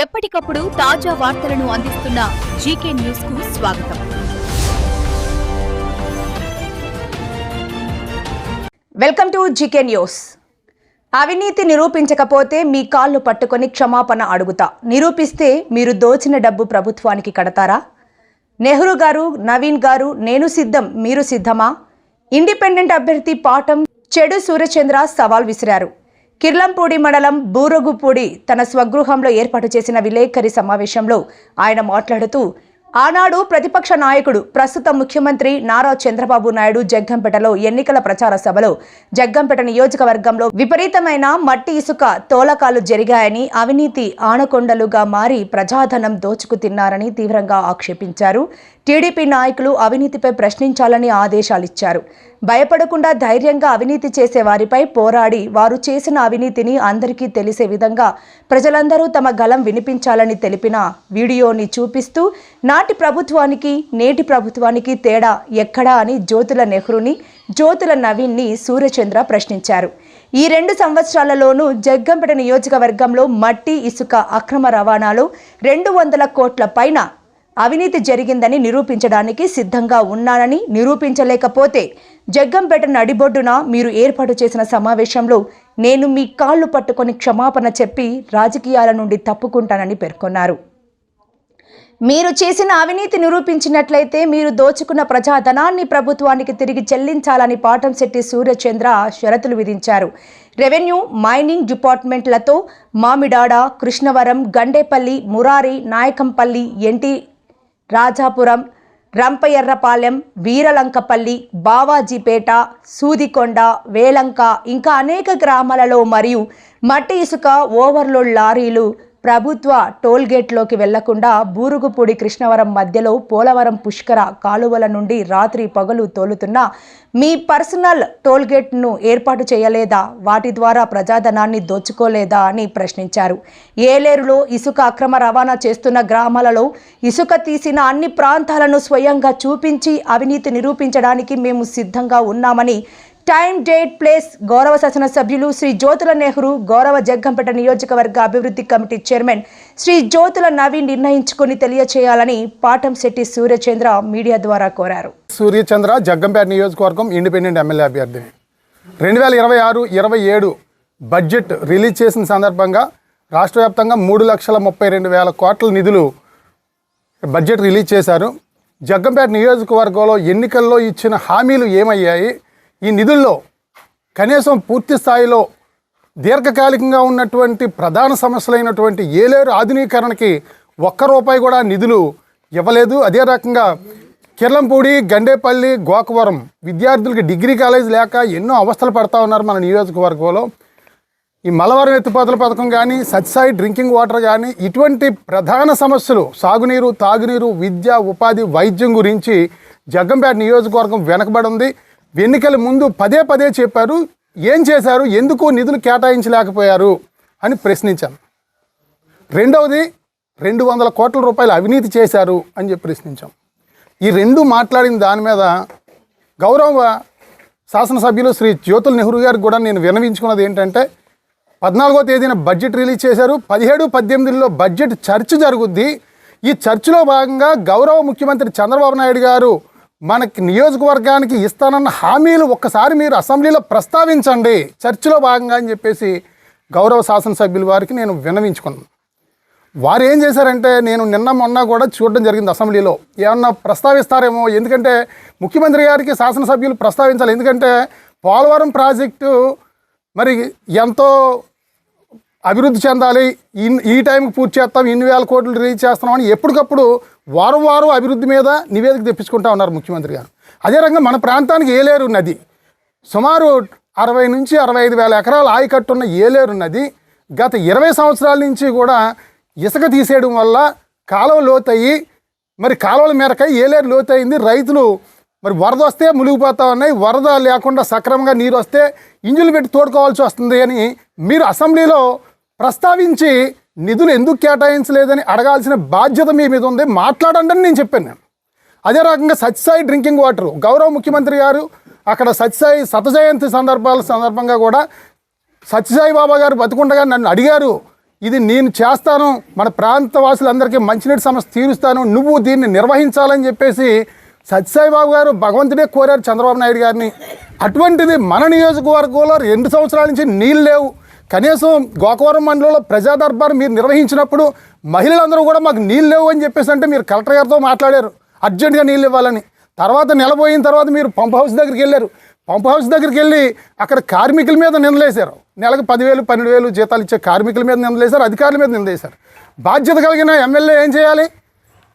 ఎప్పటికప్పుడు తాజా వార్తలను అందిస్తున్న జీకే న్యూస్ కు స్వాగతం. Welcome to GK news. అవినీతి నిరూపించకపోతే మీ కాళ్ళు పట్టుకొని క్షమాపణ అడుగుతా, నిరూపిస్తే మీరు దోచిన డబ్బు ప్రభుత్వానికి కడతారా? నెహ్రూ గారు, నవీన్ గారు, నేను సిద్ధం, మీరు సిద్ధమా? ఇండిపెండెంట్ అభ్యర్థి పాటం చెడు సూర్యచంద్ర సవాల్ విసిరారు. కిర్లంపూడి మండలం బూరగుపూడి తన స్వగృహంలో ఏర్పాటు చేసిన విలేకరి సమావేశంలో ఆయన మాట్లాడుతూ, ఆనాడు ప్రతిపక్ష నాయకుడు ప్రస్తుత ముఖ్యమంత్రి నారా చంద్రబాబు నాయుడు జగ్గంపేటలో ఎన్నికల ప్రచార సభలో జగ్గంపేట నియోజకవర్గంలో విపరీతమైన మట్టి ఇసుక తోలకాలు జరిగాయని, అవినీతి ఆనకొండలుగా మారి ప్రజాధనం దోచుకు తిన్నారని తీవ్రంగా ఆక్షేపించారు. టీడీపీ నాయకులు అవినీతిపై ప్రశ్నించాలని ఆదేశాలిచ్చారు. భయపడకుండా ధైర్యంగా అవినీతి చేసే వారిపై పోరాడి వారు చేసిన అవినీతిని అందరికీ తెలిసే విధంగా ప్రజలందరూ తమ గళం వినిపించాలని తెలిపిన వీడియోని చూపిస్తూ, నాటి ప్రభుత్వానికి నేటి ప్రభుత్వానికి తేడా ఎక్కడా అని జ్యోతుల నెహ్రూని, జ్యోతుల నవీన్ని సూర్యచంద్ర ప్రశ్నించారు. ఈ 2 సంవత్సరాలలోనూ జగ్గంపేట నియోజకవర్గంలో మట్టి ఇసుక అక్రమ రవాణాలో 200 కోట్ల పైన అవినీతి జరిగిందని నిరూపించడానికి సిద్ధంగా ఉన్నానని, నిరూపించలేకపోతే జగ్గంపేట నడిబొడ్డున మీరు ఏర్పాటు చేసిన సమావేశంలో నేను మీ కాళ్ళు పట్టుకొని క్షమాపణ చెప్పి రాజకీయాల నుండి తప్పుకుంటానని పేర్కొన్నారు. మీరు చేసిన అవినీతి నిరూపించినట్లయితే మీరు దోచుకున్న ప్రజాధనాన్ని ప్రభుత్వానికి తిరిగి చెల్లించాలని పాటంశెట్టి సూర్యచంద్ర షరతులు విధించారు. రెవెన్యూ, మైనింగ్ డిపార్ట్మెంట్లతో మామిడాడ, కృష్ణవరం, గండేపల్లి, మురారి, నాయకంపల్లి, ఎన్టీ రాజాపురం, రంపయర్రపాలెం, వీరలంకపల్లి, బావాజీపేట, సూదికొండ, వేలంక ఇంకా అనేక గ్రామాలలో మరియు మట్టి ఇసుక ఓవర్లోడ్ లారీలు ప్రభుత్వ టోల్గేట్లోకి వెళ్లకుండా బూరుగుపూడి, కృష్ణవరం మధ్యలో పోలవరం పుష్కర కాలువల నుండి రాత్రి పగలు తోలుతున్న మీ పర్సనల్ టోల్గేట్ను ఏర్పాటు చేయలేదా? వాటి ద్వారా ప్రజాధనాన్ని దోచుకోలేదా అని ప్రశ్నించారు. ఏలేరులో ఇసుక అక్రమ రవాణా చేస్తున్న గ్రామాలలో ఇసుక తీసిన అన్ని ప్రాంతాలను స్వయంగా చూపించి అవినీతి నిరూపించడానికి మేము సిద్ధంగా ఉన్నామని టైం, డేట్, ప్లేస్ గౌరవ శాసనసభ్యులు శ్రీ జ్యోతుల నెహ్రూ, గౌరవ జగ్గంపేట నియోజకవర్గ అభివృద్ధి కమిటీ చైర్మన్ శ్రీ జ్యోతుల నవీన్ నిర్ణయించుకుని తెలియచేయాలని పాటంశెట్టి సూర్యచంద్ర మీడియా ద్వారా కోరారు. సూర్యచంద్ర జగ్గంపేట నియోజకవర్గం ఇండిపెండెంట్ ఎమ్మెల్యే అభ్యర్థిని. 2026-27 బడ్జెట్ రిలీజ్ చేసిన సందర్భంగా రాష్ట్ర వ్యాప్తంగా 3,32,000 కోట్ల నిధులు బడ్జెట్ రిలీజ్ చేశారు. జగ్గంపేట నియోజకవర్గంలో ఎన్నికల్లో ఇచ్చిన హామీలు ఏమయ్యాయి? ఈ నిధుల్లో కనీసం పూర్తి స్థాయిలో దీర్ఘకాలికంగా ఉన్నటువంటి ప్రధాన సమస్యలైనటువంటి ఏలేరు ఆధునీకరణకి ₹1 కూడా నిధులు ఇవ్వలేదు. అదే రకంగా కిర్లంపూడి, గండేపల్లి, గోకవరం విద్యార్థులకి డిగ్రీ కాలేజ్ లేక ఎన్నో అవస్థలు పడతా ఉన్నారు మన నియోజకవర్గంలో. ఈ మలవరం ఎత్తిపోతల పథకం కానీ, సత్సాయి డ్రింకింగ్ వాటర్ కానీ, ఇటువంటి ప్రధాన సమస్యలు సాగునీరు, తాగునీరు, విద్య, ఉపాధి, వైద్యం గురించి జగ్గంపేట నియోజకవర్గం వెనకబడి ఉంది. ఎన్నికల ముందు పదే చెప్పారు. ఏం చేశారు? ఎందుకు నిధులు కేటాయించలేకపోయారు అని ప్రశ్నించాను. రెండవది 200 కోట్ల రూపాయలు అవినీతి చేశారు అని చెప్పి ప్రశ్నించాం. ఈ రెండు మాట్లాడిన దాని మీద గౌరవ శాసనసభ్యులు శ్రీ జ్యోతుల నెహ్రూ గారికి కూడా నేను విన్నవించుకున్నది ఏంటంటే, 14వ తేదీన బడ్జెట్ రిలీజ్ చేశారు. 17-18లో బడ్జెట్ చర్చ జరుగుద్ది. ఈ చర్చలో భాగంగా గౌరవ ముఖ్యమంత్రి చంద్రబాబు నాయుడు గారు మనకి నియోజకవర్గానికి ఇస్తానన్న హామీలు ఒక్కసారి మీరు అసెంబ్లీలో ప్రస్తావించండి చర్చలో భాగంగా అని చెప్పేసి గౌరవ శాసనసభ్యుల వారికి నేను విన్నవించుకున్నాను. వారు ఏం చేశారంటే, నేను నిన్న మొన్న కూడా చూడడం జరిగింది అసెంబ్లీలో, ఏమన్నా ప్రస్తావిస్తారేమో, ఎందుకంటే ముఖ్యమంత్రి గారికి శాసనసభ్యులు ప్రస్తావించాలి. ఎందుకంటే పోలవరం ప్రాజెక్టు మరి ఎంతో అభివృద్ధి చెందాలి, ఈ టైంకి పూర్తి చేస్తాం, ఇన్ని వేల కోట్లు రిలీజ్ చేస్తున్నామని ఎప్పటికప్పుడు వారం అభివృద్ధి మీద నివేదిక తెప్పించుకుంటా ఉన్నారు ముఖ్యమంత్రి గారు. అదే రకంగా మన ప్రాంతానికి ఏలేరు నది, సుమారు 60 నుంచి 65 వేల ఎకరాల ఆయకట్టున్న ఏలేరు నది గత 20 సంవత్సరాల నుంచి కూడా ఇసుక తీసేయడం వల్ల కాలువ లోతయ్యి, మరి కాలువల మేరకై ఏలేరు లోతయింది. రైతులు మరి వరద వస్తే మునిగిపోతా ఉన్నాయి, వరద లేకుండా సక్రమంగా నీరు వస్తే ఇంజులు పెట్టి తోడుకోవాల్సి వస్తుంది అని మీరు అసెంబ్లీలో ప్రస్తావించి నిధులు ఎందుకు కేటాయించలేదని అడగాల్సిన బాధ్యత మీ మీద ఉంది, మాట్లాడండి అని నేను చెప్పాను. అదే రకంగా సత్సాయి డ్రింకింగ్ వాటర్ గౌరవ ముఖ్యమంత్రి గారు అక్కడ సత్సాయి శత జయంతి సందర్భంగా కూడా సత్యసాయి బాబా గారు బతుకుండగా నన్ను అడిగారు, ఇది నేను చేస్తాను, మన ప్రాంత వాసులందరికీ మంచినీటి సమస్య తీరుస్తాను, నువ్వు దీన్ని నిర్వహించాలని చెప్పేసి సత్యసాయిబాబు గారు భగవంతుడే కోరారు చంద్రబాబు నాయుడు గారిని. అటువంటిది మన నియోజకవర్గంలో 2 సంవత్సరాల నుంచి నీళ్ళు లేవు. కనీసం గోకవరం మండలంలో ప్రజా దర్బార్ మీరు నిర్వహించినప్పుడు మహిళలందరూ కూడా మాకు నీళ్ళు లేవు అని చెప్పేసి అంటే మీరు కలెక్టర్ గారితో మాట్లాడారు అర్జెంటుగా నీళ్ళు ఇవ్వాలని. తర్వాత నెలపోయిన తర్వాత మీరు పంప్ హౌస్ దగ్గరికి వెళ్ళారు. పంప్ హౌస్ దగ్గరికి వెళ్ళి అక్కడ కార్మికుల మీద నిందలేశారు. నెలకు 10,000 12,000 జీతాలు ఇచ్చే కార్మికుల మీద నిందలేశారు, అధికారుల మీద నిందలేశారు. బాధ్యత కలిగిన ఎమ్మెల్యే ఏం చేయాలి?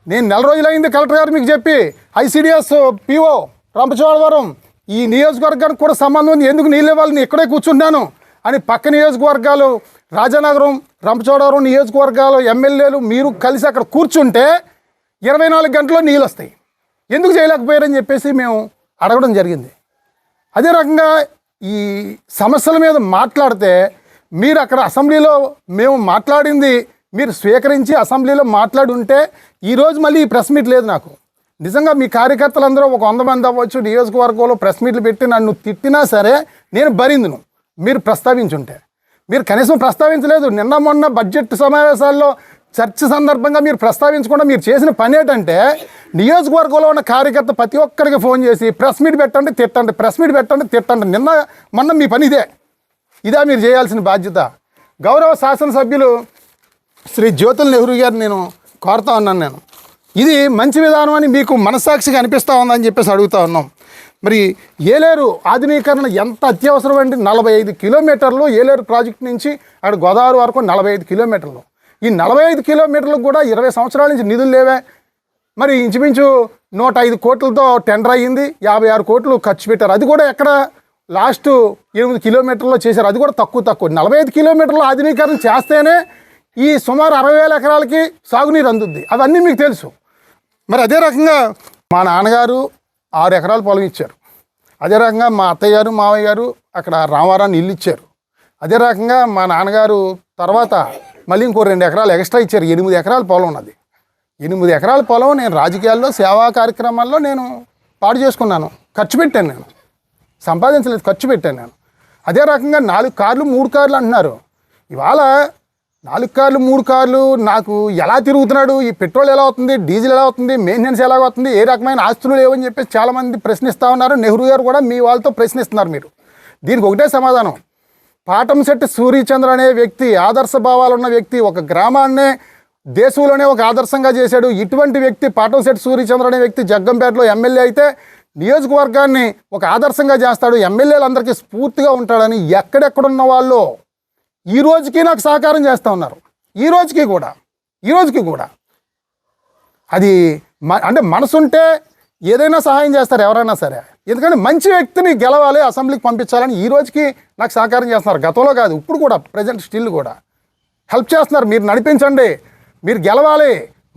నేను నెల రోజులైంది కలెక్టర్ గారు మీకు చెప్పి, ఐసిడిఎస్ పిఓ రంపచోడవరం ఈ నియోజకవర్గానికి కూడా సంబంధం ఉంది, ఎందుకు నీళ్ళు ఇవ్వాలి, నేను ఇక్కడే కూర్చుంటున్నాను అని పక్క నియోజకవర్గాలు రాజానగరం రంపచోడవరం నియోజకవర్గాలు ఎమ్మెల్యేలు మీరు కలిసి అక్కడ కూర్చుంటే 24 గంటల్లో నీళ్ళు వస్తాయి, ఎందుకు చేయలేకపోయారని చెప్పేసి మేము అడగడం జరిగింది. అదే రకంగా ఈ సమస్యల మీద మాట్లాడితే మీరు అక్కడ అసెంబ్లీలో మేము మాట్లాడింది మీరు స్వీకరించి అసెంబ్లీలో మాట్లాడి ఉంటే ఈరోజు మళ్ళీ ఈ ప్రెస్ మీట్ లేదు. నాకు నిజంగా మీ కార్యకర్తలందరూ ఒక 100 మంది అవ్వచ్చు నియోజకవర్గంలో ప్రెస్ మీట్లు పెట్టి నన్ను తిట్టినా సరే నేను భరిందును. మీరు ప్రస్తావించుంటే మీరు కనీసం ప్రస్తావించలేదు. నిన్న మొన్న బడ్జెట్ సమావేశాల్లో చర్చ సందర్భంగా మీరు ప్రస్తావించకుండా మీరు చేసిన పని ఏంటంటే నియోజకవర్గంలో ఉన్న కార్యకర్త ప్రతి ఒక్కరికి ఫోన్ చేసి ప్రెస్ మీట్ పెట్టండి తిట్టండి, ప్రెస్ మీట్ పెట్టండి తిట్టండి. నిన్న మొన్న మీ పని ఇదే మీరు చేయాల్సిన బాధ్యత. గౌరవ శాసనసభ్యులు శ్రీ జ్యోతుల్ నెహ్రూ గారిని నేను కోరుతా ఉన్నాను. నేను ఇది మంచి విధానం అని మీకు మనస్సాక్షిగా అనిపిస్తూ ఉందని చెప్పేసి అడుగుతూ ఉన్నాం. మరి ఏలేరు ఆధునీకరణ ఎంత అత్యవసరం అండి? 45 కిలోమీటర్లు ఏలేరు ప్రాజెక్టు నుంచి అక్కడ గోదావరి వరకు 45 కిలోమీటర్లు. ఈ 45 కిలోమీటర్లకు కూడా 20 సంవత్సరాల నుంచి నిధులు లేవే. మరి ఇంచుమించు 105 కోట్లతో టెండర్ అయ్యింది, 56 కోట్లు ఖర్చు పెట్టారు. అది కూడా ఎక్కడ లాస్ట్ 8 కిలోమీటర్లో చేశారు, అది కూడా తక్కువ. 45 కిలోమీటర్లు ఆధునీకరణ చేస్తేనే ఈ సుమారు 60,000 ఎకరాలకి సాగునీరు అందుద్ది. అవన్నీ మీకు తెలుసు. మరి అదే రకంగా మా నాన్నగారు 6 ఎకరాల పొలం ఇచ్చారు. అదే రకంగా మా అత్తయ్య గారు మావయ్య గారు అక్కడ రామవరాన్ని ఇల్లు ఇచ్చారు. అదే రకంగా మా నాన్నగారు తర్వాత మళ్ళీ ఇంకో 2 ఎకరాలు ఎక్స్ట్రా ఇచ్చారు. 8 ఎకరాల పొలం ఉన్నది. 8 ఎకరాల పొలం నేను రాజకీయాల్లో సేవా కార్యక్రమాల్లో నేను పాడు చేసుకున్నాను, ఖర్చు పెట్టాను. నేను సంపాదించలేదు, ఖర్చు పెట్టాను నేను. అదే రకంగా 4 కార్లు 3 కార్లు అంటున్నారు. ఇవాళ 4 కార్లు 3 కార్లు నాకు ఎలా తిరుగుతున్నాడు, ఈ పెట్రోల్ ఎలా అవుతుంది, డీజిల్ ఎలా అవుతుంది, మెయింటెనెన్స్ ఎలా అవుతుంది, ఏ రకమైన ఆస్తులు లేవని చెప్పేసి చాలామంది ప్రశ్నిస్తూ ఉన్నారు. నెహ్రూ గారు కూడా మీ వాళ్ళతో ప్రశ్నిస్తున్నారు. మీరు దీనికి ఒకటే సమాధానం. పాటంశెట్టి సూర్యచంద్ర అనే వ్యక్తి ఆదర్శ భావాలు ఉన్న వ్యక్తి, ఒక గ్రామాన్నే దేశంలోనే ఒక ఆదర్శంగా చేశాడు. ఇటువంటి వ్యక్తి పాటంశెట్టి సూర్యచంద్ర అనే వ్యక్తి జగ్గంపేటలో ఎమ్మెల్యే అయితే నియోజకవర్గాన్ని ఒక ఆదర్శంగా చేస్తాడు, ఎమ్మెల్యేలందరికీ స్ఫూర్తిగా ఉంటాడని ఎక్కడెక్కడున్న వాళ్ళు ఈ రోజుకి నాకు సహకారం చేస్తూ ఉన్నారు. ఈ రోజుకి కూడా అది అంటే మనసుంటే ఏదైనా సహాయం చేస్తారు ఎవరైనా సరే. ఎందుకంటే మంచి వ్యక్తిని గెలవాలి, అసెంబ్లీకి పంపించాలని ఈ రోజుకి నాకు సహకారం చేస్తున్నారు. గతంలో కాదు, ఇప్పుడు కూడా ప్రజెంట్ స్టిల్ కూడా హెల్ప్ చేస్తున్నారు. మీరు నడిపించండి, మీరు గెలవాలి,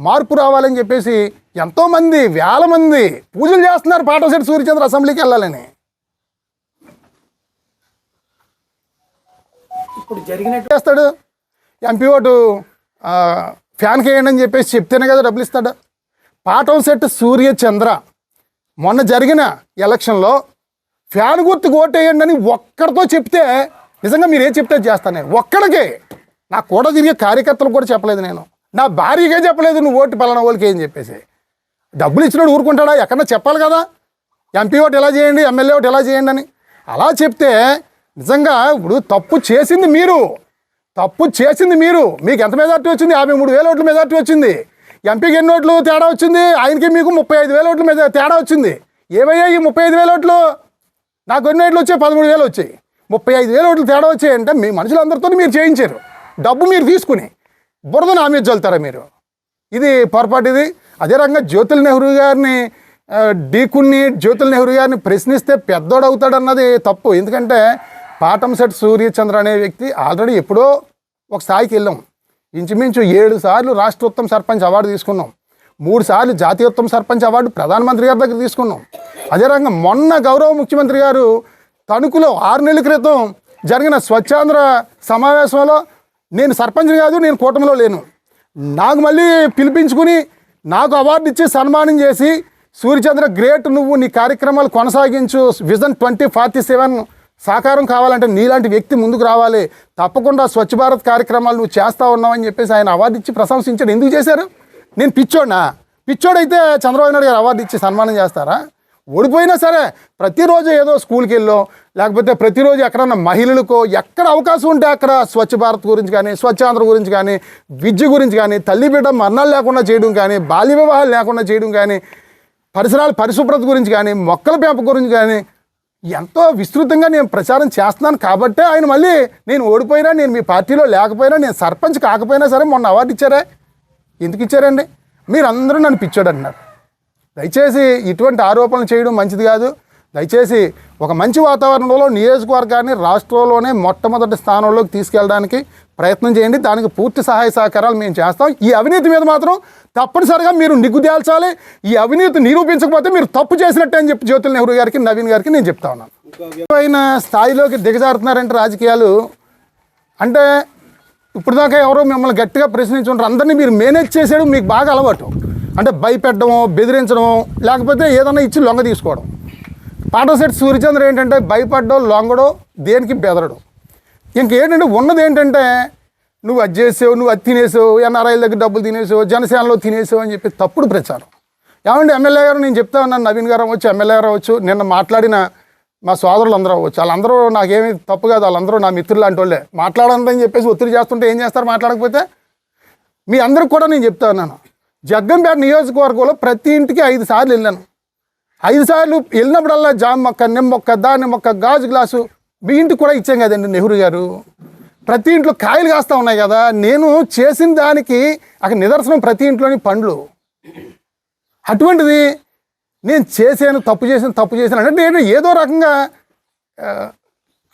మార్పు రావాలని చెప్పేసి ఎంతోమంది 1000 మంది పూజలు చేస్తున్నారు పాటంశెట్టి సూర్యచంద్ర అసెంబ్లీకి వెళ్ళాలని. ఇప్పుడు జరిగినట్టు చేస్తాడు. ఎంపీ ఓటు ఫ్యాన్కి వేయండి అని చెప్పేసి చెప్తేనే కదా డబ్బులు ఇస్తాడు. పాటంశెట్టి సూర్యచంద్ర మొన్న జరిగిన ఎలక్షన్లో ఫ్యాన్ గుర్తుకు ఓటు వేయండి అని ఒక్కడితో చెప్తే నిజంగా మీరు ఏం చెప్తే చేస్తాను. ఒక్కడికే నాకు కూడా తిరిగే కార్యకర్తలు కూడా చెప్పలేదు, నేను నా భార్యకే చెప్పలేదు నువ్వు ఓటు పలానా వాళ్ళకి ఏం చెప్పేసి. డబ్బులు ఇచ్చినోడు ఊరుకుంటాడా? ఎక్కడన్నా చెప్పాలి కదా, ఎంపీ ఓటు ఎలా చేయండి, ఎమ్మెల్యే ఓటు ఎలా చేయండి అని. అలా చెప్తే నిజంగా ఇప్పుడు తప్పు చేసింది మీరు. మీకు ఎంత మెజార్టీ వచ్చింది? 53,000 ఓట్ల మెజార్టీ వచ్చింది. ఎంపీకి ఎన్ని ఓట్లు తేడా వచ్చింది? ఆయనకి మీకు 35,000 ఓట్ల తేడా వచ్చింది. ఏమయ్యాయి ఈ 35,000 ఓట్లు? నాకు ఎన్ని ఓట్లు వచ్చాయి? 13,000 వచ్చాయి. 35,000 ఓట్లు తేడా వచ్చాయంటే మీ మనుషులందరితో మీరు చేయించారు. డబ్బు మీరు తీసుకుని బురద నా మీద చల్లుతారా మీరు? ఇది పొరపాటు. ఇది అదే రకంగా జ్యోతుల్ నెహ్రూ గారిని జ్యోతుల్ నెహ్రూ గారిని ప్రశ్నిస్తే పెద్దోడు అవుతాడన్నది తప్పు. ఎందుకంటే పాటంశెట్టి సూర్యచంద్ర అనే వ్యక్తి ఆల్రెడీ ఎప్పుడో ఒక స్థాయికి వెళ్ళాం. ఇంచుమించు 7 సార్లు రాష్ట్ర ఉత్తమ సర్పంచ్ అవార్డు తీసుకున్నాం, 3 సార్లు జాతీయ ఉత్తమ సర్పంచ్ అవార్డు ప్రధానమంత్రి గారి దగ్గర తీసుకున్నాం. అదే రకంగా మొన్న గౌరవ ముఖ్యమంత్రి గారు తణుకులో 6 నెలల క్రితం జరిగిన స్వచ్ఛాంధ్ర సమావేశంలో నేను సర్పంచ్ని కాదు, నేను కూటమిలో లేను, నాకు మళ్ళీ పిలిపించుకుని నాకు అవార్డు ఇచ్చి సన్మానం చేసి సూర్యచంద్ర గ్రేట్, నువ్వు నీ కార్యక్రమాలు కొనసాగించు, విజన్ 2047 సాకారం కావాలంటే నీలాంటి వ్యక్తి ముందుకు రావాలి, తప్పకుండా స్వచ్ఛ భారత్ కార్యక్రమాలు నువ్వు చేస్తూ ఉన్నావని చెప్పేసి ఆయన అవార్డు ఇచ్చి ప్రశంసించాడు. ఎందుకు చేశారు? నేను పిచ్చోడైతే చంద్రబాబు నాయుడు గారు అవార్డు ఇచ్చి సన్మానం చేస్తారా? ఓడిపోయినా సరే ప్రతిరోజు ఏదో స్కూల్కి వెళ్ళో లేకపోతే ప్రతిరోజు ఎక్కడన్నా మహిళలకో ఎక్కడ అవకాశం ఉంటే అక్కడ స్వచ్ఛ భారత్ గురించి కానీ, స్వచ్ఛాంధ్ర గురించి కానీ, విద్య గురించి కానీ, తల్లి బిడ్డ మరణాలు లేకుండా చేయడం కానీ, బాల్య వివాహాలు లేకుండా చేయడం కానీ, పరిసరాల పరిశుభ్రత గురించి కానీ, మొక్కల పెంపకం గురించి కానీ ఎంతో విస్తృతంగా నేను ప్రచారం చేస్తున్నాను. కాబట్టే ఆయన మళ్ళీ నేను ఓడిపోయినా, నేను మీ పార్టీలో లేకపోయినా, నేను సర్పంచ్ కాకపోయినా సరే మొన్న అవార్డు ఇచ్చారా? ఎందుకు ఇచ్చారండి? మీరందరూ నన్ను పిచ్చోడు అంటున్నారు. దయచేసి ఇటువంటి ఆరోపణలు చేయడం మంచిది కాదు. దయచేసి ఒక మంచి వాతావరణంలో నియోజకవర్గాన్ని రాష్ట్రంలోనే మొట్టమొదటి స్థానంలోకి తీసుకెళ్ళడానికి ప్రయత్నం చేయండి. దానికి పూర్తి సహాయ సహకారాలు మేము చేస్తాం. ఈ అవినీతి మీద మాత్రం తప్పనిసరిగా మీరు నిగ్గు తేల్చాలి. ఈ అవినీతి నిరూపించకపోతే మీరు తప్పు చేసినట్టే అని చెప్పి జ్యోతుల నెహ్రూ గారికి, నవీన్ గారికి నేను చెప్తా ఉన్నాను. పైన స్థాయిలోకి దిగజారుతున్నారంటే రాజకీయాలు అంటే ఇప్పుడు దాకా ఎవరో మిమ్మల్ని గట్టిగా ప్రశ్నించుంటారు. అందరినీ మీరు మేనేజ్ చేసేయడం మీకు బాగా అలవాటు. అంటే భయపెట్టడమో, బెదిరించడమో, లేకపోతే ఏదైనా ఇచ్చి లొంగ తీసుకోవడం. పాటశెట్టి సూర్యచంద్ర ఏంటంటే భయపడ్డో, లొంగడో, దేనికి బెదరడం. ఇంకేంటంటే ఉన్నది ఏంటంటే నువ్వు అది చేసావు, నువ్వు అది తినేసావు, ఎన్ఆర్ఐల దగ్గర డబ్బులు తినేసావు, జనసేనలో తినేసావు అని చెప్పి తప్పుడు ప్రచారం. ఏమంటే ఎమ్మెల్యే గారు నేను చెప్తా ఉన్నాను, నవీన్ గారు అవ్వచ్చు, ఎమ్మెల్యే గారు అవ్వచ్చు, నిన్న మాట్లాడిన మా సోదరులు అందరూ అవ్వచ్చు, వాళ్ళందరూ నాకేమీ తప్పు కాదు, వాళ్ళందరూ నా మిత్రులు లాంటి వాళ్ళే. మాట్లాడాలని చెప్పేసి ఒత్తిడి చేస్తుంటే ఏం చేస్తారు? మాట్లాడకపోతే మీ అందరికి కూడా నేను చెప్తా ఉన్నాను, జగ్గంపేట నియోజకవర్గంలో ప్రతి ఇంటికి 5 సార్లు వెళ్ళాను. 5 సార్లు వెళ్ళినప్పుడల్లా జామ మొక్క, నిమ్మ మొక్క, దాని మొక్క, గాజు గ్లాసు మీ ఇంటికి కూడా ఇచ్చాం కదండి నెహ్రూ గారు. ప్రతి ఇంట్లో కాయలు కాస్తూ ఉన్నాయి కదా. నేను చేసిన దానికి అక్కడ నిదర్శనం ప్రతి ఇంట్లోని పండ్లు. అటువంటిది నేను చేశాను, తప్పు చేశాను అంటే నేను ఏదో రకంగా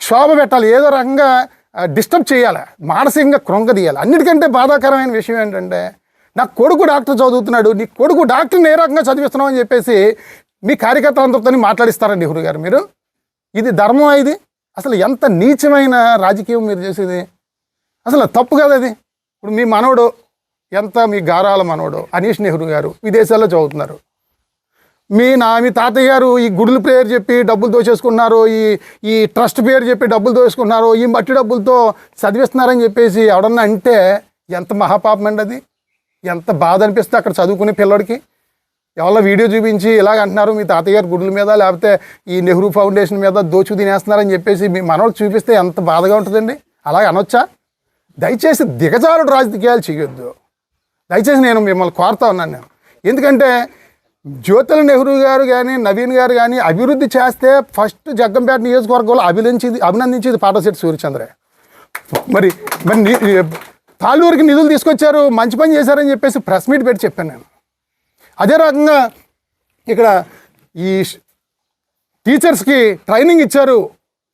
క్షోభ పెట్టాలి, ఏదో రకంగా డిస్టర్బ్ చేయాలి, మానసికంగా కృంగదీయాలి. అన్నిటికంటే బాధాకరమైన విషయం ఏంటంటే నా కొడుకు డాక్టర్ చదువుతున్నాడు, నీ కొడుకు డాక్టర్ని ఏ రకంగా చదివిస్తున్నావు అని చెప్పేసి మీ కార్యకర్తలందరితో మాట్లాడిస్తారండి నెహ్రూ గారు. మీరు ఇది ధర్మం? ఇది అసలు ఎంత నీచమైన రాజకీయం మీరు చేసేది. అసలు తప్పు కదా అది. ఇప్పుడు మీ మనవడు మీ గారాల మనవడు అనీష్ నెహ్రూ గారు విదేశాల్లో చదువుతున్నారు. మీ తాతయ్య గారు ఈ గుడుల పేరు చెప్పి డబ్బులు దోచేసుకున్నారు, ఈ ట్రస్ట్ పేరు చెప్పి డబ్బులు దోచుకున్నారు, ఈ మట్టి డబ్బులతో చదివిస్తున్నారని చెప్పేసి ఎవడన్నా అంటే ఎంత మహాపాపం అండి అది. ఎంత బాధ అనిపిస్తే అక్కడ చదువుకునే పిల్లడికి. ఎవరో వీడియో చూపించి ఇలాగ అంటున్నారు మీ తాతయ్య గారు గుడుల మీద, లేకపోతే ఈ నెహ్రూ ఫౌండేషన్ మీద దోచు తినేస్తున్నారని చెప్పేసి మీ మనవడికి చూపిస్తే ఎంత బాధగా ఉంటుందండి. అలాగే అనొచ్చా? దయచేసి దిగజారుడు రాజకీయాలు చేయొద్దు. దయచేసి నేను మిమ్మల్ని కోరుతా ఉన్నాను. నేను ఎందుకంటే జ్యోతుల నెహ్రూ గారు కానీ, నవీన్ గారు కానీ అభివృద్ధి చేస్తే ఫస్ట్ జగ్గంపేట నియోజకవర్గంలో అభినందించేది పాటశెట్టి సూర్యచంద్రే. మరి తాళ్ళూరుకి నిధులు తీసుకొచ్చారు, మంచి పని చేశారని చెప్పేసి ప్రెస్ మీట్ పెట్టి చెప్పాను నేను. అదే రకంగా ఇక్కడ ఈ టీచర్స్కి ట్రైనింగ్ ఇచ్చారు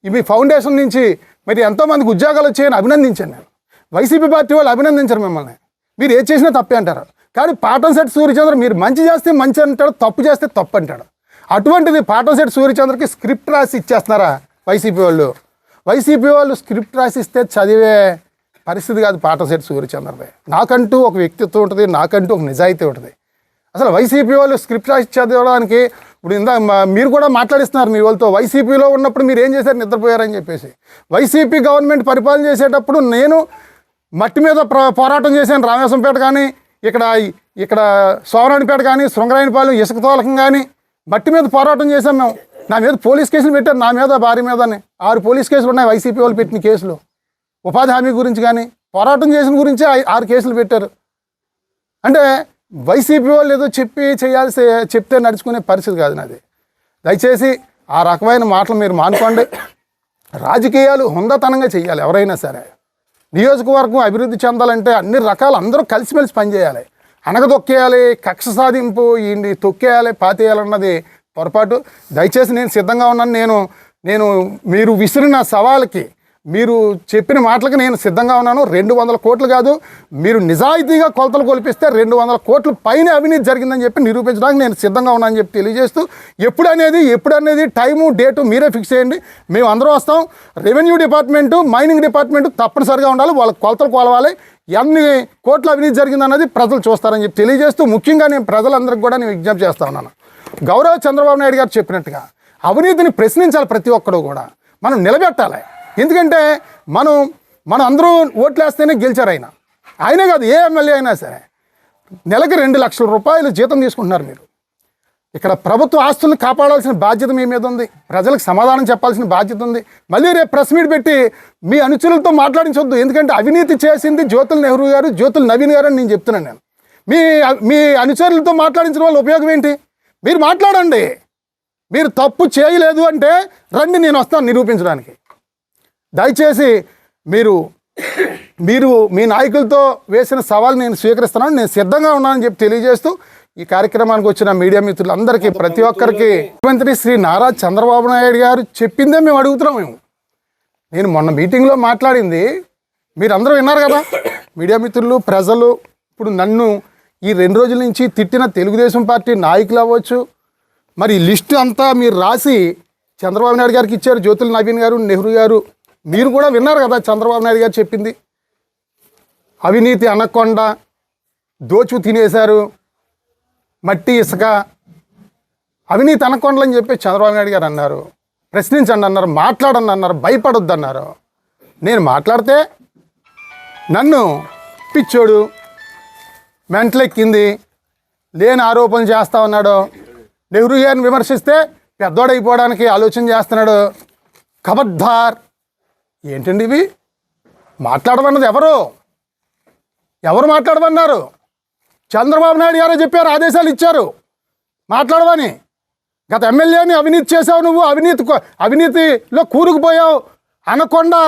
మీ ఫౌండేషన్ నుంచి, మరి ఎంతోమందికి ఉద్యోగాలు వచ్చాయని అభినందించాను నేను. వైసీపీ పార్టీ వాళ్ళు అభినందించారు మిమ్మల్ని. మీరు ఏది చేసినా తప్పే అంటారు. కానీ పాటంశెట్టి సూర్యచంద్ర మీరు మంచి చేస్తే మంచి అంటాడు, తప్పు చేస్తే తప్పు అంటాడు. అటువంటిది పాటంశెట్టి సూర్యచంద్రకి స్క్రిప్ట్ రాసి ఇచ్చేస్తున్నారా వైసీపీ వాళ్ళు? వైసీపీ వాళ్ళు స్క్రిప్ట్ రాసి ఇస్తే చదివే పరిస్థితి కాదు పాటంశెట్టి సూర్యచంద్రది. నాకంటూ ఒక వ్యక్తిత్వం ఉంటుంది, నాకంటూ ఒక నిజాయితీ ఉంటుంది. అసలు వైసీపీ వాళ్ళు స్క్రిప్ట్ రాసి చదవడానికి ఇప్పుడు మీరు కూడా మాట్లాడిస్తున్నారు మీ వాళ్ళతో. వైసీపీలో ఉన్నప్పుడు మీరు ఏం చేశారు? నిద్రపోయారని చెప్పేసి. వైసీపీ గవర్నమెంట్ పరిపాలన చేసేటప్పుడు నేను మట్టి మీద పోరాటం చేశాను. రామేశ్వరంపేట కానీ, ఇక్కడ సోమరాణిపేట కానీ, శృంగరాయనిపాలెం ఇసుక తోలకం కానీ మట్టి మీద పోరాటం చేశాం మేము. నా మీద పోలీస్ కేసులు పెట్టారు, నా మీద భార్య మీదనే 6 పోలీస్ కేసులు ఉన్నాయి వైసీపీ వాళ్ళు పెట్టిన కేసులు. ఉపాధి హామీ గురించి కానీ పోరాటం చేసిన గురించి 6 కేసులు పెట్టారు. అంటే వైసీపీ వాళ్ళు ఏదో చెప్తే నడుచుకునే పరిస్థితి కాదు నాది. దయచేసి ఆ రకమైన మాటలు మీరు మానుకోండి. రాజకీయాలు హుందాతనంగా చేయాలి ఎవరైనా సరే. నియోజకవర్గం అభివృద్ధి చెందాలంటే అన్ని రకాలు అందరూ కలిసిమెలిసి పనిచేయాలి. అనగదొక్కేయాలి, కక్ష సాధింపు ఈ తొక్కేయాలి, పాతేయాలన్నది పొరపాటు. దయచేసి నేను సిద్ధంగా ఉన్నాను. నేను మీరు విసిరిన సవాల్కి, మీరు చెప్పిన మాటలకి నేను సిద్ధంగా ఉన్నాను. 200 కోట్లు కాదు, మీరు నిజాయితీగా కొలతలు కొలిపిస్తే 200 కోట్ల పైన అవినీతి జరిగిందని చెప్పి నిరూపించడానికి నేను సిద్ధంగా ఉన్నానని చెప్పి తెలియజేస్తూ, ఎప్పుడనేది టైము డేటు మీరే ఫిక్స్ చేయండి. మేము అందరం వస్తాం. రెవెన్యూ డిపార్ట్మెంటు, మైనింగ్ డిపార్ట్మెంటు తప్పనిసరిగా ఉండాలి. వాళ్ళ కొలతలు కొలవాలి. ఎన్ని కోట్ల అవినీతి జరిగిందన్నది ప్రజలు చూస్తారని చెప్పి తెలియజేస్తూ, ముఖ్యంగా నేను ప్రజలందరికీ కూడా నేను విజ్ఞప్తి చేస్తా ఉన్నాను. గౌరవ చంద్రబాబు నాయుడు గారు చెప్పినట్టుగా అవినీతిని ప్రశ్నించాలి ప్రతి ఒక్కడు కూడా. మనం నిలబెట్టాలి. ఎందుకంటే మనం అందరూ ఓట్లేస్తేనే గెలిచారు ఆయనే కాదు, ఏ ఎమ్మెల్యే అయినా సరే నెలకి 2 లక్షల రూపాయలు జీతం తీసుకుంటున్నారు మీరు. ఇక్కడ ప్రభుత్వ ఆస్తులను కాపాడాల్సిన బాధ్యత మీ మీద ఉంది, ప్రజలకు సమాధానం చెప్పాల్సిన బాధ్యత ఉంది. మళ్ళీ రేపు ప్రెస్ మీట్ పెట్టి మీ అనుచరులతో మాట్లాడించవద్దు. ఎందుకంటే అవినీతి చేసింది జ్యోతుల్ నెహ్రూ గారు, జ్యోతుల్ నవీన్ గారు అని నేను చెప్తున్నాను. నేను మీ అనుచరులతో మాట్లాడించడం వల్ల ఉపయోగం ఏంటి? మీరు మాట్లాడండి. మీరు తప్పు చేయలేదు అంటే రండి, నేను వస్తాను నిరూపించడానికి. దయచేసి మీరు మీ నాయకులతో వేసిన సవాల్ నేను స్వీకరిస్తున్నాను, నేను సిద్ధంగా ఉన్నానని చెప్పి తెలియజేస్తూ ఈ కార్యక్రమానికి వచ్చిన మీడియా మిత్రులందరికీ, ప్రతి ఒక్కరికి ముఖ్యమంత్రి శ్రీ నారా చంద్రబాబు నాయుడు గారు చెప్పిందే మేము అడుగుతున్నాం. నేను మొన్న మీటింగ్లో మాట్లాడింది మీరందరూ విన్నారు కదా, మీడియా మిత్రులు, ప్రజలు. ఇప్పుడు నన్ను ఈ 2 రోజుల నుంచి తిట్టిన తెలుగుదేశం పార్టీ నాయకులు అవ్వచ్చు, మరి లిస్టు అంతా మీరు రాసి చంద్రబాబు నాయుడు గారికి ఇచ్చారు, జ్యోతుల్ నవీన్ గారు, నెహ్రూ గారు. మీరు కూడా విన్నారు కదా చంద్రబాబు నాయుడు గారు చెప్పింది. అవినీతి అనకొండ, దోచు తినేశారు, మట్టి ఇసుక, అవినీతి అనకొండలు అని చెప్పి చంద్రబాబు నాయుడు గారు అన్నారు. ప్రశ్నించండి అన్నారు, మాట్లాడండి అన్నారు, భయపడొద్దు అన్నారు. నేను మాట్లాడితే నన్ను పిచ్చోడు, మెంటలెక్కింది, లేని ఆరోపణలు చేస్తా ఉన్నాడు. నెహ్రూ గారిని విమర్శిస్తే పెద్దోడైపోవడానికి ఆలోచన చేస్తున్నాడు. ఖబర్దార్. ఏంటండి ఇవి? మాట్లాడమన్నది ఎవరు మాట్లాడమన్నారు? చంద్రబాబు నాయుడు గారే చెప్పారు, ఆదేశాలు ఇచ్చారు మాట్లాడమని. గత ఎమ్మెల్యేని అవినీతి చేసావు, నువ్వు అవినీతిలో కూరుకుపోయావు, అనకుండా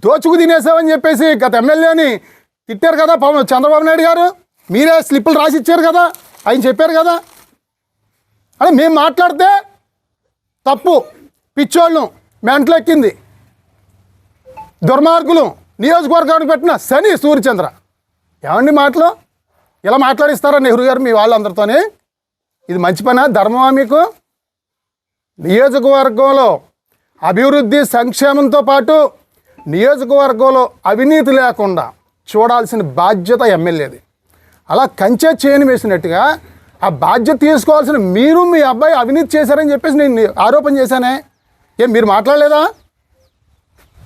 దోచుకు తినేసావని చెప్పేసి గత ఎమ్మెల్యేని తిట్టారు కదా చంద్రబాబు నాయుడు గారు. మీరే స్లిప్పులు రాసి ఇచ్చారు కదా, ఆయన చెప్పారు కదా. అని మేము మాట్లాడితే తప్పు, పిచ్చోళ్ళను, మెంటలెక్కింది, దుర్మార్గులు, నియోజకవర్గానికి పెట్టిన శని సూర్యచంద్ర. ఏమండి మాటలు? ఇలా మాట్లాడిస్తారా నెహ్రూ గారు మీ వాళ్ళందరితోనే? ఇది మంచి పనా, ధర్మమా మీకు? నియోజకవర్గంలో అభివృద్ధి సంక్షేమంతో పాటు నియోజకవర్గంలో అవినీతి లేకుండా చూడాల్సిన బాధ్యత ఎమ్మెల్యేది. అలా కంచె చేయని వేసినట్టుగా ఆ బాధ్యత తీసుకోవాల్సిన మీరు మీ అబ్బాయి అవినీతి చేశారని చెప్పేసి నేను ఆరోపణ చేశానే. మీరు మాట్లాడలేదా?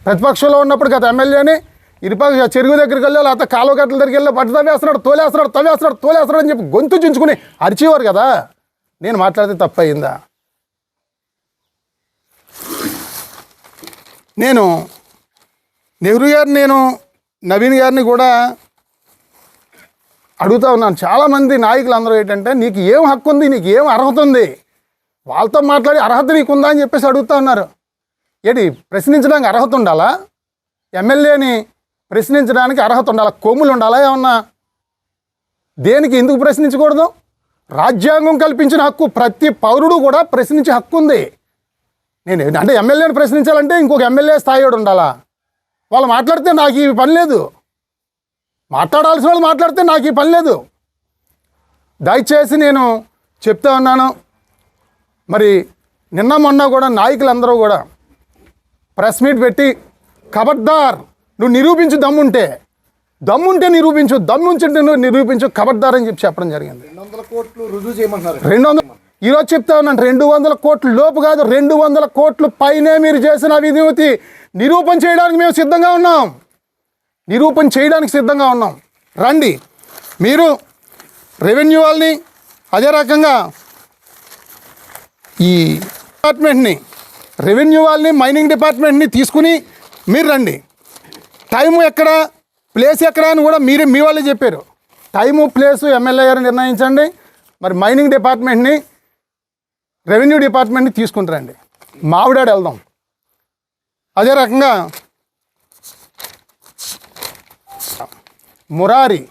ప్రతిపక్షంలో ఉన్నప్పుడు గత ఎమ్మెల్యేని ఇరుపక్క చెరువు దగ్గరికి వెళ్ళి, లేకపోతే కాలువ గట్ల దగ్గరికి వెళ్ళి పట్టు తవ్వేస్తున్నాడు అని చెప్పి గొంతు చించుకుని అరిచేవారు కదా. నేను మాట్లాడితే తప్పయిందా? నేను నెహ్రూ గారిని, నవీన్ గారిని కూడా అడుగుతా ఉన్నాను. చాలామంది నాయకులు అందరూ ఏంటంటే, నీకు ఏం హక్కు ఉంది, నీకు ఏం అర్హత ఉంది, వాళ్ళతో మాట్లాడి అర్హత నీకుందా అని చెప్పేసి అడుగుతూ ఉన్నారు. ఏంటి ప్రశ్నించడానికి అర్హత ఉండాలా? ఎమ్మెల్యేని ప్రశ్నించడానికి అర్హత ఉండాలా? కొమ్ములు ఉండాలా ఏమన్నా? దేనికి ఎందుకు ప్రశ్నించకూడదు? రాజ్యాంగం కల్పించిన హక్కు, ప్రతి పౌరుడు కూడా ప్రశ్నించే హక్కు ఉంది. నేను అంటే ఎమ్మెల్యేని ప్రశ్నించాలంటే ఇంకొక ఎమ్మెల్యే స్థాయిడు ఉండాలా? వాళ్ళు మాట్లాడితే నాకు ఈ పని లేదు, మాట్లాడాల్సిన వాళ్ళు మాట్లాడితే నాకు ఈ పని లేదు. దయచేసి నేను చెప్తా ఉన్నాను. మరి నిన్న మొన్న కూడా నాయకులందరూ కూడా ప్రెస్ మీట్ పెట్టి, ఖబర్దార్, నువ్వు నిరూపించు, దమ్ముంటే నిరూపించు, ఖబర్దార్ అని చెప్పడం జరిగింది. 200 కోట్లు రుజువు చేయమంటున్నారు. 200 ఈరోజు చెప్తా ఉన్నాను, 200 కోట్ల లోపు కాదు, 200 కోట్ల పైనే మీరు చేసిన అవినీతి నిరూపణ చేయడానికి మేము సిద్ధంగా ఉన్నాం. రండి. మీరు రెవెన్యూ వాళ్ళని, అదే రకంగా ఈ డిపార్ట్మెంట్ని, రెవెన్యూ వాళ్ళని, మైనింగ్ డిపార్ట్మెంట్ని తీసుకుని మీరు రండి. టైము ఎక్కడ, ప్లేస్ ఎక్కడ అని కూడా మీ వాళ్ళే చెప్పారు. టైము, ప్లేసు ఎమ్మెల్యే గారు నిర్ణయించండి. మరి మైనింగ్ డిపార్ట్మెంట్ని, రెవెన్యూ డిపార్ట్మెంట్ని తీసుకుంటారండి. మావిడాడు వెళ్దాం. అదే రకంగా మురారి,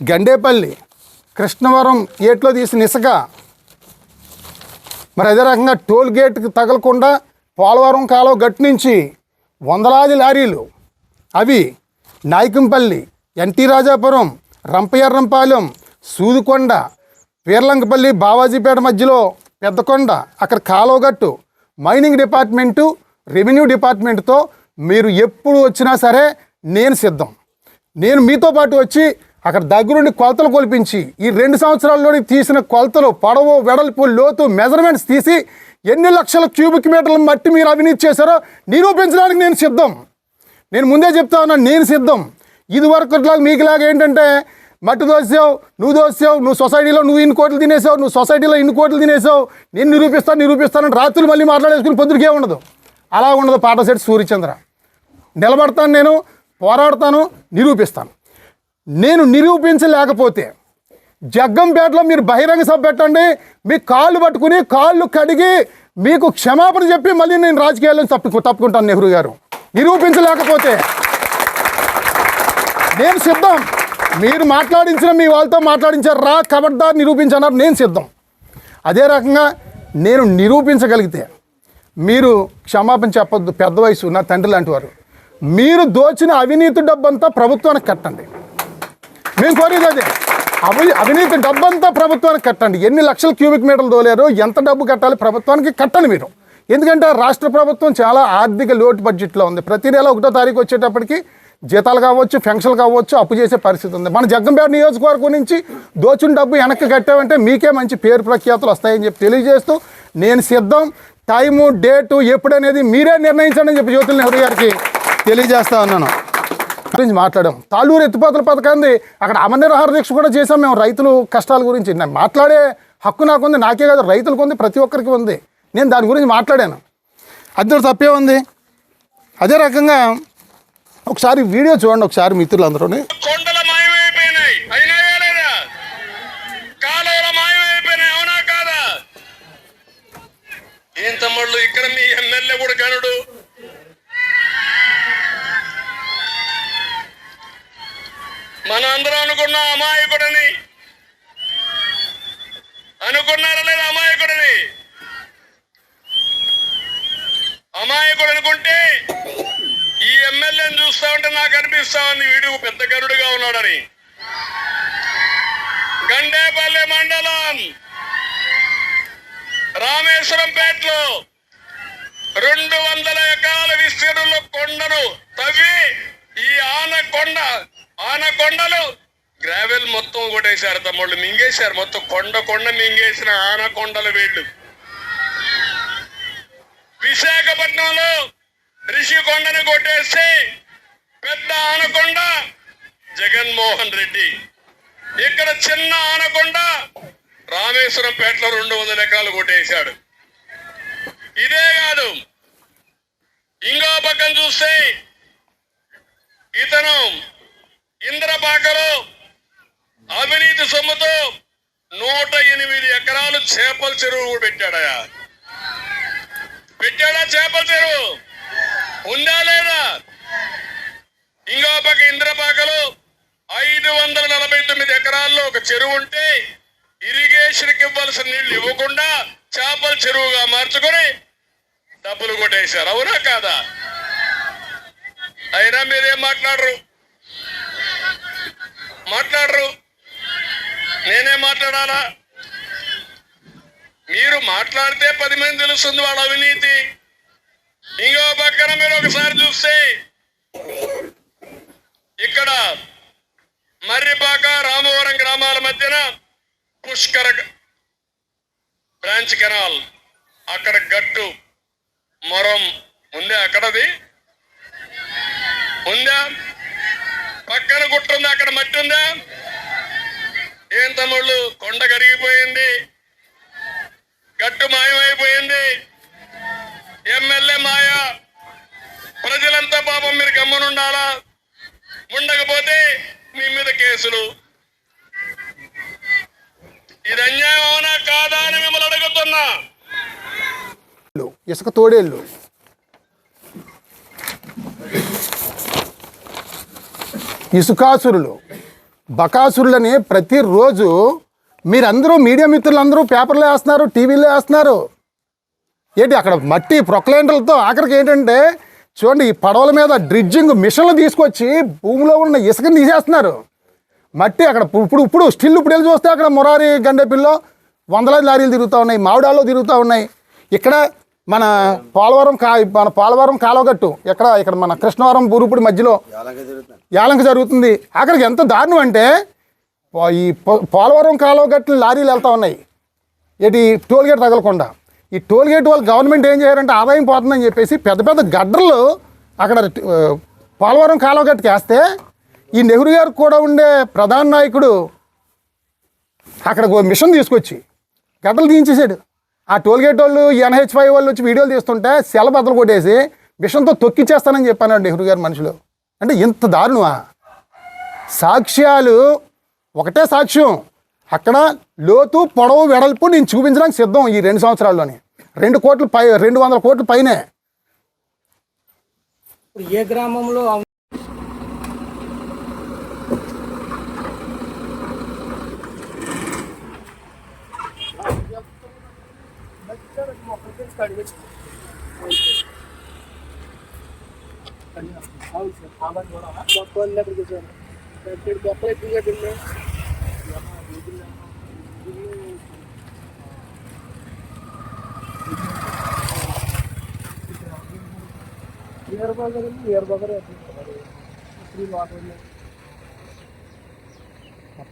గండేపల్లి, కృష్ణవరం ఏట్లో తీసిన ఇసుక, మరి అదే రకంగా టోల్ గేట్కి తగలకుండా పోలవరం కాలువ గట్టు నుంచి వందలాది లారీలు, అవి నాయకంపల్లి, ఎన్టీ రాజాపురం, రంపయ్యర్రంపాలెం, సూదుకొండ, వీర్లంకపల్లి, బావాజీపేట మధ్యలో పెద్దకొండ, అక్కడ కాలువగట్టు, మైనింగ్ డిపార్ట్మెంటు, రెవెన్యూ డిపార్ట్మెంట్తో మీరు ఎప్పుడు వచ్చినా సరే నేను సిద్ధం. నేను మీతో పాటు వచ్చి అక్కడ దగ్గరుండి కొలతలు కొలిపించి ఈ 2 సంవత్సరాల్లోని తీసిన కొలతలు పొడవు వెడల్పు లోతు మెజర్మెంట్స్ తీసి ఎన్ని లక్షల క్యూబిక్ మీటర్ల మట్టి మీరు అవినీతి చేశారో నిరూపించడానికి నేను సిద్ధం. నేను ముందే చెప్తా ఉన్నాను, నేను సిద్ధం. ఇది వరకు మీకులాగా ఏంటంటే మట్టి దోసావు, నువ్వు సొసైటీలో నువ్వు ఇన్ని కోట్లు తినేసావు, నువ్వు సొసైటీలో ఇన్ని కోట్లు తినేసావు, నేను నిరూపిస్తాను రాత్రులు మళ్ళీ మాట్లాడేసుకుని పొద్దుకే ఉండదు. అలా ఉండదు పాటశెట్టి సూర్యచంద్ర. నిలబడతాను, నేను పోరాడతాను, నిరూపిస్తాను. నేను నిరూపించలేకపోతే జగ్గంపేటలో మీరు బహిరంగ సభ పెట్టండి, మీ కాళ్ళు పట్టుకుని కాళ్ళు కడిగి మీకు క్షమాపణ చెప్పి మళ్ళీ నేను రాజకీయాల్లో తప్పుకుంటాను. నెహ్రూ గారు నిరూపించలేకపోతే నేను సిద్ధం. మీరు మాట్లాడించిన మీ వాళ్ళతో మాట్లాడించారు, రా కబడ్దార్ నిరూపించన్నారు, నేను సిద్ధం. అదే రకంగా నేను నిరూపించగలిగితే మీరు క్షమాపణ చెప్పొద్దు. పెద్ద వయసు, నా తండ్రి లాంటి వారు. మీరు దోచిన అవినీతి డబ్బంతా ప్రభుత్వానికి కట్టండి. మేము కోరేది అదే, అవినీతి డబ్బంతా ప్రభుత్వానికి కట్టండి. ఎన్ని లక్షల క్యూబిక్ మీటర్లు దోలేరు, ఎంత డబ్బు కట్టాలి ప్రభుత్వానికి కట్టండి మీరు. ఎందుకంటే రాష్ట్ర ప్రభుత్వం చాలా ఆర్థిక లోటు బడ్జెట్లో ఉంది. ప్రతి నెల 1వ తారీఖు వచ్చేటప్పటికి జీతాలు కావచ్చు, పెన్షన్లు కావచ్చు, అప్పు చేసే పరిస్థితి ఉంది. మన జగ్గంపేట నియోజకవర్గం నుంచి దోచిన డబ్బు వెనక్కి కట్టామంటే మీకే మంచి పేరు ప్రఖ్యాతులు వస్తాయని చెప్పి తెలియజేస్తూ నేను సిద్ధం. టైము డేటు ఎప్పుడనేది మీరే నిర్ణయించండి అని చెప్పి జ్యోతుల నెహ్రూ గారికి తెలియజేస్తా ఉన్నాను. గురించి మాట్లాడాం. తాళ్ళూరు ఎత్తిపోతల పథకాన్ని అక్కడ అమరనిరాహార దీక్ష కూడా చేసాం మేము. రైతులు కష్టాల గురించి నేను మాట్లాడే హక్కు నాకుంది. నాకే కాదు, రైతులకు ఉంది, ప్రతి ఒక్కరికి ఉంది. నేను దాని గురించి మాట్లాడాను. అది తప్పే ఉంది. అదే రకంగా ఒకసారి వీడియో చూడండి ఒకసారి మిత్రులందరూ. కొండల మాయమైపోయినాయి, అయినాయా లేదా? కాలువల మాయమైపోయినాయి, అవునా కాదా? ఏం తమ్ముళ్ళు, ఇక్కడ మీ ఎమ్మెల్యే కూడా గనుడు. మన అందరూ అనుకున్న అమాయకుడని అనుకున్నారా లేదా? అమాయకుడు అనుకుంటే ఈ ఎమ్మెల్యేని చూస్తా ఉంటే నాకు అనిపిస్తా ఉంది వీడు పెద్ద గరుడుగా ఉన్నాడని. గండేపల్లి మండలం రామేశ్వరంపేటలో 200 ఎకరాల విస్తీర్ణంలో కొండను తవ్వి ఈ ఆనకొండలు గ్రావెల్ మొత్తం కొట్టేశారు తమ్ముళ్ళు, మింగేశారు మొత్తం. కొండ మింగేసిన ఆనకొండలు వీళ్ళు. విశాఖపట్నంలో రిషికొండను కొట్టేస్తే పెద్ద ఆనకొండ జగన్మోహన్ రెడ్డి. ఇక్కడ చిన్న ఆనకొండ రామేశ్వరంపేటలో 200 ఎకరాలు కొట్టేశాడు. ఇదే కాదు, ఇంకో పక్కన చూస్తే ఇతను ఇంద్రపాకలో అవినీతి సొమ్ముతో 108 ఎకరాలు చేపల చెరువు పెట్టాడా? చేపల చెరువు ఉందా లేదా? ఇంకో పక్క ఇంద్రపాకలో 549 ఎకరాల్లో ఒక చెరువు ఉంటే ఇరిగేషన్కి ఇవ్వాల్సిన నీళ్లు ఇవ్వకుండా చేపల చెరువుగా మార్చుకొని డబ్బులు కొట్టేశారు, అవునా కాదా? అయినా మీరేం మాట్లాడరు. నేనే మాట్లాడాలా? మీరు మాట్లాడితే 10 మంది తెలుస్తుంది వాళ్ళ అవినీతి. ఇంకో పక్కన మీరు ఒకసారి చూస్తే ఇక్కడ మర్రిపాక రామవరం గ్రామాల మధ్యన పుష్కర బ్రాంచ్ కెనాల్, అక్కడ గట్టు మొరం ఉందా? అక్కడది ఉందా? పక్కన గుట్టుంది, అక్కడ మట్టి ఉందా? ఏం తమ్ముళ్ళు, కొండ కరిగిపోయింది, గట్టు మాయమైపోయింది, ఎమ్మెల్యే మాయ. ప్రజలంతా పాపం మీరు గమ్మునుండాలా? ఉండకపోతే మీ మీద కేసులు. ఇది అన్యాయం అవునా కాదా అని మిమ్మల్ని అడుగుతున్నా. ఇసుక తోడేళ్ళు, ఇసుకాసురులు, బకాసురులని ప్రతిరోజు మీరందరూ మీడియా మిత్రులందరూ పేపర్లో వేస్తున్నారు, టీవీలో వేస్తున్నారు. ఏంటి అక్కడ మట్టి ప్రొక్లైనర్లతో ఆఖరికి ఏంటంటే చూడండి, ఈ పడవల మీద డ్రిడ్జింగ్ మిషన్లు తీసుకొచ్చి భూమిలో ఉన్న ఇసుకని తీసేస్తున్నారు. మట్టి అక్కడ ఇప్పుడు వెళ్ళి చూస్తే అక్కడ మురారి గండేపల్లిలో 100 లారీలు తిరుగుతూ ఉన్నాయి, మావిడాల్లో తిరుగుతూ ఉన్నాయి. ఇక్కడ మన పోలవరం కాలువగట్టు ఇక్కడ మన కృష్ణవరం బూరుపుడి మధ్యలో యాలంక జరుగుతుంది. అక్కడికి ఎంత దారుణం అంటే ఈ పోలవరం కాలువ గట్లు లారీలు వెళ్తూ ఉన్నాయి, ఏంటి టోల్గేట్ తగలకుండా. ఈ టోల్గేట్ వాళ్ళు గవర్నమెంట్ ఏం చేయారంటే ఆదాయం పోతుందని చెప్పేసి పెద్ద పెద్ద గడ్డలు అక్కడ పోలవరం కాలువ గట్టుకు వేస్తే ఈ నెహ్రూ గారికి కూడా ఉండే ప్రధాన నాయకుడు అక్కడ మిషన్ తీసుకొచ్చి గడ్డలు తీయించేసాడు. ఆ టోల్గేట్ వాళ్ళు NH5 వాళ్ళు వచ్చి వీడియోలు తీస్తుంటే సెల బద్దలు కొట్టేసి మిషన్తో తొక్కిచ్చేస్తానని చెప్పాను నెహ్రూ గారి మనుషులు. అంటే ఇంత దారుణమా? సాక్ష్యాలు ఒకటే సాక్ష్యం, అక్కడ లోతు పొడవు వెడల్పు నేను చూపించడానికి సిద్ధం ఈ 2 సంవత్సరాల్లోనే. 200 కోట్ల పైనే. ఇప్పుడు ఏ గ్రామంలో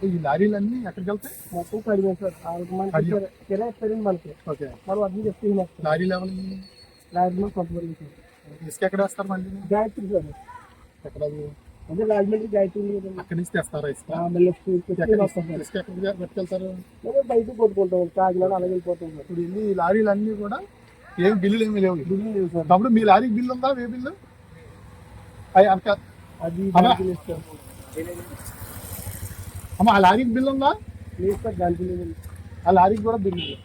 ఈ లారీలన్నీ ఎక్కడికి వెళ్తాయి? మొత్తం కడిగాం సార్. 4 మంది కిరాయి ఇస్తారండి మనకి. ఓకే, మనం అర్థం చెప్తే లారీ లెవెల్ రాజమండ్రి కొంతమంది సార్. ఇసుక ఎక్కడ వేస్తారు మళ్ళీ? గాయత్రి సార్. ఎక్కడ అదే రాజమండ్రి గాయత్రి అక్కడి నుంచి తెస్తారా ఇసుక? మళ్ళీ వస్తాం సార్. ఇసుక ఎక్కడికి పట్టుకెళ్తారు? బయటకు కొట్టుకుంటాం, కాకినాడ అలాగే వెళ్ళిపోతాం సార్. ఇప్పుడు ఇన్ని లారీలన్నీ కూడా ఏం బిల్లులు ఏమీ లేవు. బిల్లు లేదు సార్. అప్పుడు మీ లారీకి బిల్లు ఉందా? ఏ బిల్లు? అది అమ్మా, ఆ లారీకి బిల్లు ఉందా? లేదు సార్, దానికి లేదు. ఆ లారీకి కూడా బిల్లు లేదు.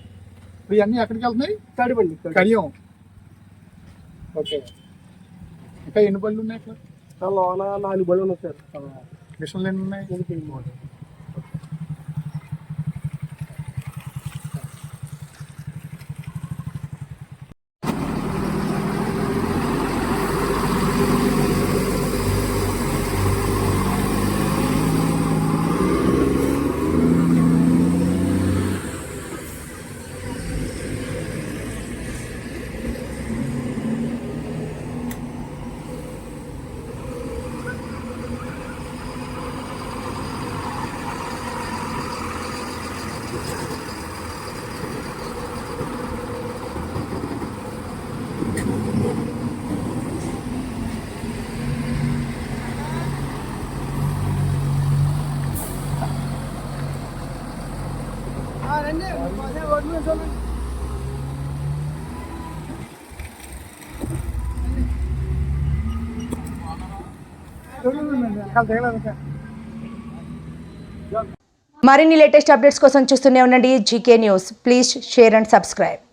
ఇప్పుడు ఇవన్నీ ఎక్కడికి వెళ్తున్నాయి? కడిపండి కడియం. ఓకే, ఇంకా ఎన్ని బళ్ళు ఉన్నాయి ఇక్కడ? లోన 4 బళ్ళు ఉన్నాయి సార్. మిషన్లు ఎన్ని ఉన్నాయి? మరిన్ని లేటెస్ట్ అప్డేట్స్ కోసం చూస్తూనే ఉండండి GK news. Please share and subscribe.